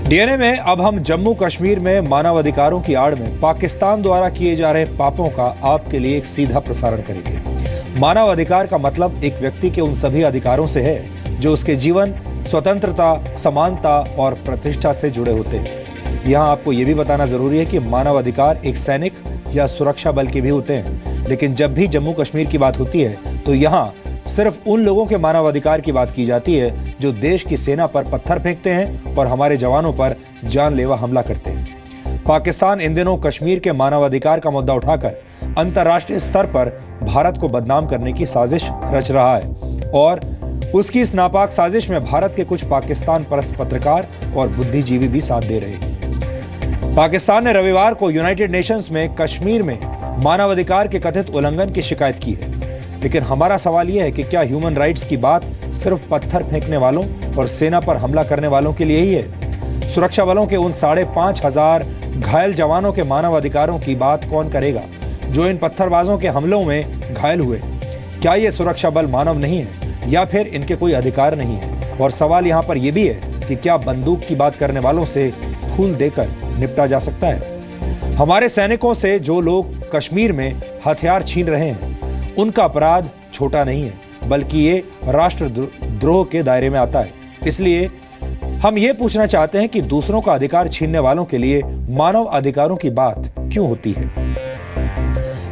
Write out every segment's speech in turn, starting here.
DNA में अब हम जम्मू कश्मीर में मानवाधिकारों की आड़ में पाकिस्तान द्वारा किए जा रहे पापों का आपके लिए एक सीधा प्रसारण करेंगे। मानवाधिकार का मतलब एक व्यक्ति के उन सभी अधिकारों से है जो उसके जीवन, स्वतंत्रता, समानता और प्रतिष्ठा से जुड़े होते हैं। यहाँ आपको ये भी बताना जरूरी है कि मानवाधिकार एक सैनिक या सुरक्षा बल के भी होते हैं, लेकिन जब भी जम्मू कश्मीर की बात होती है तो यहाँ सिर्फ उन लोगों के मानवाधिकार की बात की जाती है जो देश की सेना पर पत्थर फेंकते हैं और हमारे जवानों पर जानलेवा हमला करते हैं। पाकिस्तान इन दिनों कश्मीर के मानवाधिकार का मुद्दा उठाकर अंतर्राष्ट्रीय स्तर पर भारत को बदनाम करने की साजिश रच रहा है और उसकी इस नापाक साजिश में भारत के कुछ पाकिस्तान परस्त पत्रकार और बुद्धिजीवी भी साथ दे रहे हैं। पाकिस्तान ने रविवार को यूनाइटेड नेशंस में कश्मीर में मानवाधिकार के कथित उल्लंघन की शिकायत की है, लेकिन हमारा सवाल यह है कि क्या ह्यूमन राइट्स की बात सिर्फ पत्थर फेंकने वालों और सेना पर हमला करने वालों के लिए ही है? सुरक्षा बलों के उन 5,500 घायल जवानों के मानवाधिकारों की बात कौन करेगा जो इन पत्थरबाजों के हमलों में घायल हुए? क्या ये सुरक्षा बल मानव नहीं है या फिर इनके कोई अधिकार नहीं है? और सवाल यहाँ पर यह भी है कि क्या बंदूक की बात करने वालों से फूल देकर निपटा जा सकता है? हमारे सैनिकों से जो लोग कश्मीर में हथियार छीन रहे हैं उनका अपराध छोटा नहीं है, बल्कि ये राष्ट्रद्रोह के दायरे में आता है। इसलिए हम ये पूछना चाहते हैं कि दूसरों का अधिकार छीनने वालों के लिए मानव अधिकारों की बात क्यों होती है?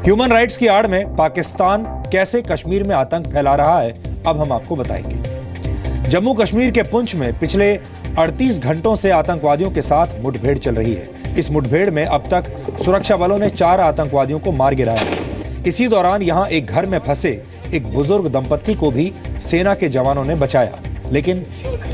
ह्यूमन राइट्स की आड़ में पाकिस्तान कैसे कश्मीर में आतंक फैला रहा है, अब हम आपको बताएंगे। जम्मू कश्मीर के पुंछ में पिछले 38 घंटों से आतंकवादियों के साथ मुठभेड़ चल रही है। इस मुठभेड़ में अब तक सुरक्षा बलों ने 4 आतंकवादियों को मार गिराया है। इसी दौरान यहां एक घर में फंसे एक बुजुर्ग दंपत्ति को भी सेना के जवानों ने बचाया, लेकिन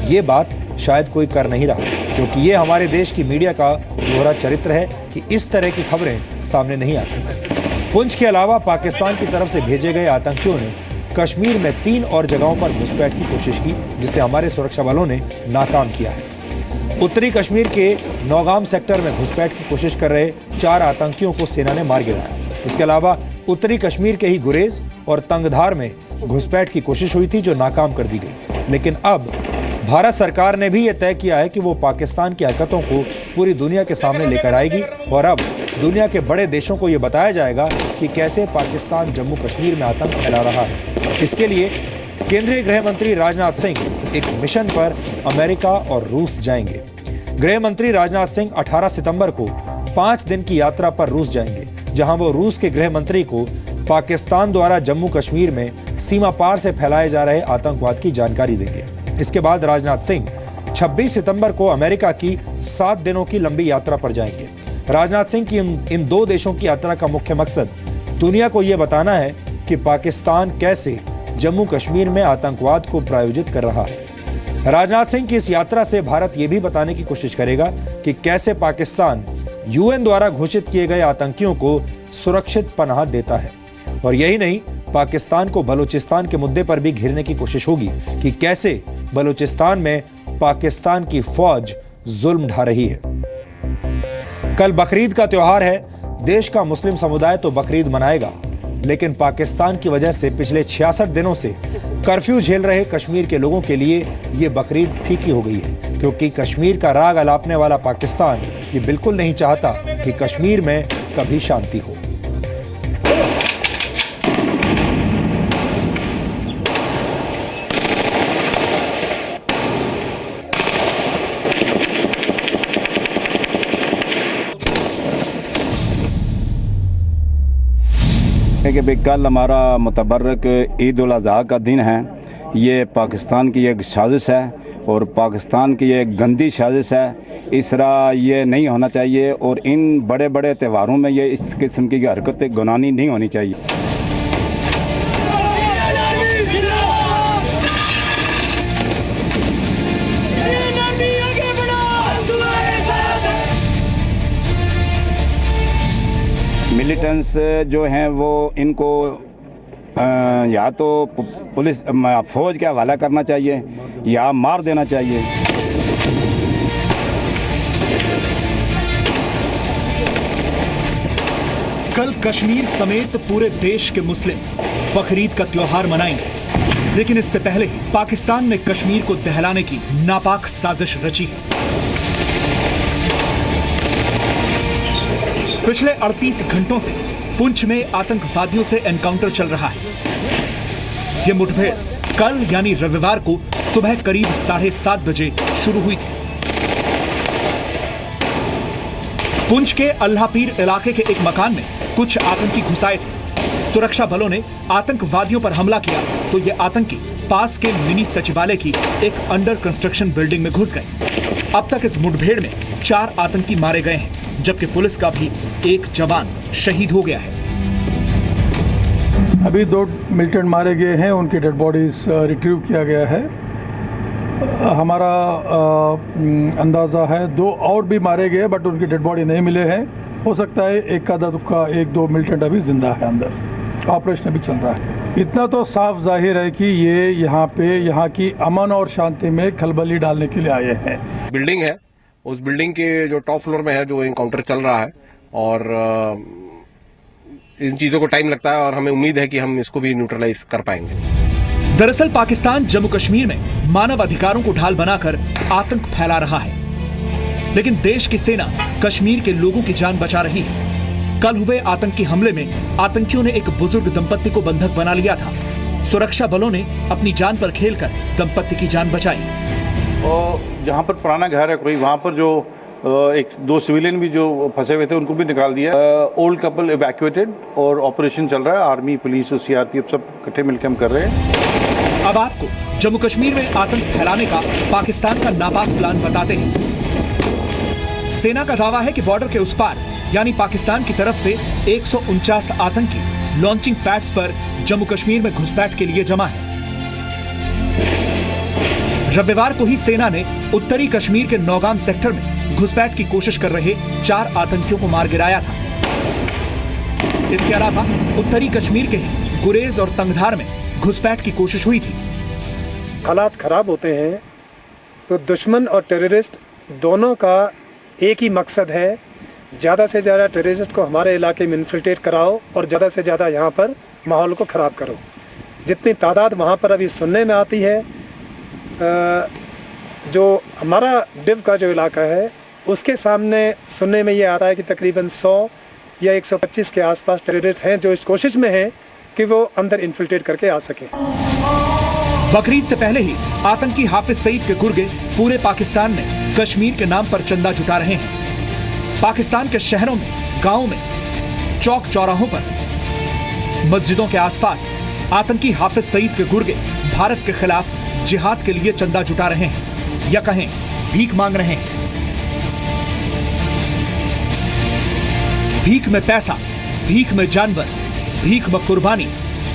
ये बात शायद कोई कर नहीं रहा, क्योंकि ये हमारे देश की मीडिया का दोहरा चरित्र है कि इस तरह की खबरें सामने नहीं आती। पुंछ के अलावा पाकिस्तान की तरफ से भेजे गए आतंकियों ने कश्मीर में 3 और जगहों पर घुसपैठ की कोशिश की, जिसे हमारे सुरक्षा बलों ने नाकाम किया है। उत्तरी कश्मीर के नौगाम सेक्टर में घुसपैठ की कोशिश कर रहे 4 आतंकियों को सेना ने मार गिराया। इसके अलावा उत्तरी कश्मीर के ही गुरेज और तंगधार में घुसपैठ की कोशिश हुई थी, जो नाकाम कर दी गई। लेकिन अब भारत सरकार ने भी यह तय किया है कि वो पाकिस्तान की हरकतों को पूरी दुनिया के सामने लेकर आएगी और अब दुनिया के बड़े देशों को यह बताया जाएगा कि कैसे पाकिस्तान जम्मू कश्मीर में आतंक फैला रहा है। इसके लिए केंद्रीय गृह मंत्री राजनाथ सिंह एक मिशन पर अमेरिका और रूस जाएंगे। गृह मंत्री राजनाथ सिंह 18 सितंबर को 5 दिन की यात्रा पर रूस जाएंगे, जहां वो रूस के गृह मंत्री को पाकिस्तान द्वारा जम्मू कश्मीर में सीमा पार से फैलाए जा रहे आतंकवाद की जानकारी देंगे। इसके बाद राजनाथ सिंह 26 सितंबर को अमेरिका की 7 दिनों की लंबी यात्रा पर जाएंगे। राजनाथ सिंह की इन 2 देशों की यात्रा का मुख्य मकसद दुनिया को यह बताना है कि पाकिस्तान कैसे जम्मू कश्मीर में आतंकवाद को प्रायोजित कर रहा है। राजनाथ सिंह की इस यात्रा से भारत ये भी बताने की कोशिश करेगा कि कैसे पाकिस्तान यूएन द्वारा घोषित किए गए आतंकियों को सुरक्षित पनाह देता है। और यही नहीं, पाकिस्तान को बलूचिस्तान के मुद्दे पर भी घेरने की कोशिश होगी कि कैसे बलूचिस्तान में पाकिस्तान की फौज जुल्म ढा रही है। कल बकरीद का त्योहार है। देश का मुस्लिम समुदाय तो बकरीद मनाएगा, लेकिन पाकिस्तान की वजह से पिछले 66 दिनों से कर्फ्यू झेल रहे कश्मीर के लोगों के लिए ये बकरीद फीकी हो गई है, क्योंकि कश्मीर का राग अलापने वाला पाकिस्तान ये बिल्कुल नहीं चाहता कि कश्मीर में कभी शांति हो। कि भाई कल हमारा मुतबर्रक ईद उल अज़हा का दिन है। ये पाकिस्तान की एक साजिश है और पाकिस्तान की एक गंदी साजिश है। इस तरह ये नहीं होना चाहिए और इन बड़े बड़े त्योहारों में ये इस किस्म की हरकतें गुनाही नहीं होनी चाहिए। मिलिटेंट्स जो हैं वो इनको या तो पुलिस फौज के हवाला करना चाहिए या मार देना चाहिए। कल कश्मीर समेत पूरे देश के मुस्लिम बकरीद का त्योहार मनाएंगे, लेकिन इससे पहले ही पाकिस्तान ने कश्मीर को दहलाने की नापाक साजिश रची है। पिछले 38 घंटों से पुंछ में आतंकवादियों से एनकाउंटर चल रहा है। यह मुठभेड़ कल यानी रविवार को सुबह करीब 7:30 बजे शुरू हुई थी। पुंछ के अल्लाहपीर इलाके के एक मकान में कुछ आतंकी घुस आए थे। सुरक्षा बलों ने आतंकवादियों पर हमला किया तो ये आतंकी पास के मिनी सचिवालय की एक अंडर कंस्ट्रक्शन बिल्डिंग में घुस गए। अब तक इस मुठभेड़ में 4 आतंकी मारे गए हैं, जबकि पुलिस का भी एक जवान शहीद हो गया है। अभी 2 मिलिटेंट मारे गए हैं, उनकी डेड बॉडीज रिट्रीव किया गया है। हमारा अंदाज़ा है 2 और भी मारे गए, बट उनकी डेड बॉडी नहीं मिले हैं। हो सकता है एक का दुक्का 1-2 मिलिटेंट अभी जिंदा है अंदर। ऑपरेशन अभी चल रहा है। इतना तो साफ जाहिर है कि ये यहाँ की अमन और शांति में खलबली डालने के लिए आए हैं। बिल्डिंग है, उस बिल्डिंग के जो टॉप फ्लोर में है जो एनकाउंटर चल रहा है, और इन चीजों को टाइम लगता है और हमें उम्मीद है कि हम इसको भी न्यूट्रलाइज कर पाएंगे। दरअसल पाकिस्तान जम्मू कश्मीर में मानव अधिकारों को ढाल बनाकर आतंक फैला रहा है, लेकिन देश की सेना कश्मीर के लोगों की जान बचा रही है। कल हुए आतंकी हमले में आतंकियों ने एक बुजुर्ग दंपत्ति को बंधक बना लिया था। सुरक्षा बलों ने अपनी जान पर खेलकर दंपत्ति की जान बचाई। और जहाँ पर पुराना घर है कोई, वहाँ पर जो 1-2 सिविलियन भी जो फंसे हुए थे उनको भी निकाल दिया। ओल्ड कपल इवैक्यूएटेड और ऑपरेशन चल रहा है। आर्मी, पुलिस और सीआरपीएफ सब इकट्ठे मिलकर हम कर रहे हैं। अब आपको जम्मू कश्मीर में आतंक फैलाने का पाकिस्तान का नापाक प्लान बताते हैं। सेना का दावा है कि बॉर्डर के उस पार यानी पाकिस्तान की तरफ से 149 आतंकी लॉन्चिंग पैड्स पर जम्मू कश्मीर में घुसपैठ के लिए जमा है। रविवार को ही सेना ने उत्तरी कश्मीर के नौगाम सेक्टर में घुसपैठ की कोशिश कर रहे 4 आतंकियों को मार गिराया था। इसके अलावा उत्तरी कश्मीर के ही गुरेज और तंगधार में घुसपैठ की कोशिश हुई थी। हालात खराब होते हैं तो दुश्मन और टेररिस्ट दोनों का एक ही मकसद है, ज़्यादा से ज़्यादा टेररिस्ट को हमारे इलाके में इन्फिल्ट्रेट कराओ और ज़्यादा से ज़्यादा यहाँ पर माहौल को ख़राब करो। जितनी तादाद वहाँ पर अभी सुनने में आती है, जो हमारा डिव का जो इलाका है उसके सामने सुनने में ये आ रहा है कि तकरीबन 100 या 125 के आसपास टेररिस्ट हैं जो इस कोशिश में हैं कि वो अंदर इन्फिल्ट्रेट करके आ सकें। बकरीद से पहले ही आतंकी हाफिज सईद के गुर्गे पूरे पाकिस्तान में कश्मीर के नाम पर चंदा जुटा रहे हैं। पाकिस्तान के शहरों में, गांवों में, चौक चौराहों पर, मस्जिदों के आसपास आतंकी हाफिज सईद के गुर्गे भारत के खिलाफ जिहाद के लिए चंदा जुटा रहे हैं या कहें भीख मांग रहे हैं। भीख में पैसा, भीख में जानवर, भीख में कुर्बानी।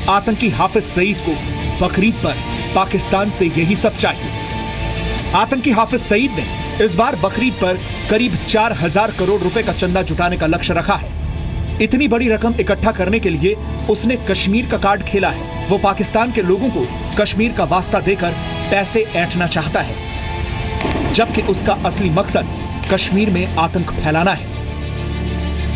आतंकी हाफिज सईद को बकरीद पर पाकिस्तान से यही सब चाहिए। आतंकी हाफिज सईद ने इस बार बकरीद पर करीब 4000 करोड़ रुपए का चंदा जुटाने का लक्ष्य रखा है। इतनी बड़ी रकम इकट्ठा करने के लिए उसने कश्मीर का कार्ड खेला है। वो पाकिस्तान के लोगों को कश्मीर का वास्ता देकर पैसे ऐंठना चाहता है, जबकि उसका असली मकसद कश्मीर में आतंक फैलाना है।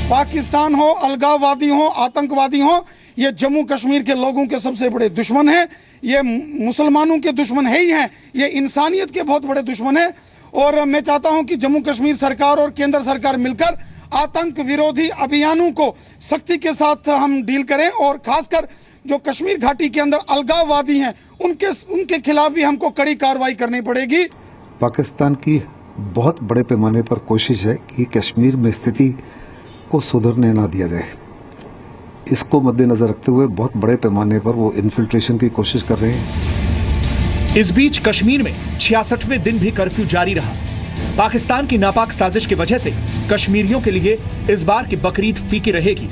पाकिस्तान हो, अलगाववादी हो, आतंकवादी हो, ये जम्मू कश्मीर के लोगों के सबसे बड़े दुश्मन हैं। ये मुसलमानों के दुश्मन है ही हैं, ये इंसानियत के बहुत बड़े दुश्मन हैं। और मैं चाहता हूं कि जम्मू कश्मीर सरकार और केंद्र सरकार मिलकर आतंक विरोधी अभियानों को सख्ती के साथ हम डील करें, और खासकर जो कश्मीर घाटी के अंदर अलगाववादी हैं उनके खिलाफ भी हमको कड़ी कार्रवाई करनी पड़ेगी। पाकिस्तान की बहुत बड़े पैमाने पर कोशिश है कि कश्मीर में स्थिति को सुधरने ना दिया जाए। इसको मद्देनजर रखते हुए बहुत बड़े पैमाने पर वो इन्फिल्ट्रेशन की कोशिश कर रहे हैं। इस बीच कश्मीर में 66वें दिन भी कर्फ्यू जारी रहा। पाकिस्तान की नापाक साजिश की वजह से कश्मीरियों के लिए इस बार की बकरीद फीकी रहेगी।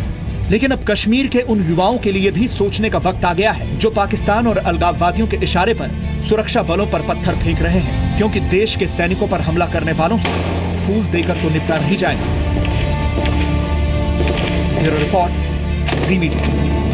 लेकिन अब कश्मीर के उन युवाओं के लिए भी सोचने का वक्त आ गया है जो पाकिस्तान और अलगाववादियों के इशारे पर सुरक्षा बलों पर पत्थर फेंक रहे हैं, क्योंकि देश के सैनिकों पर हमला करने वालों से फूल देकर तो निपटा नहीं जाएगा। ब्यूरो रिपोर्ट, जी मीडिया।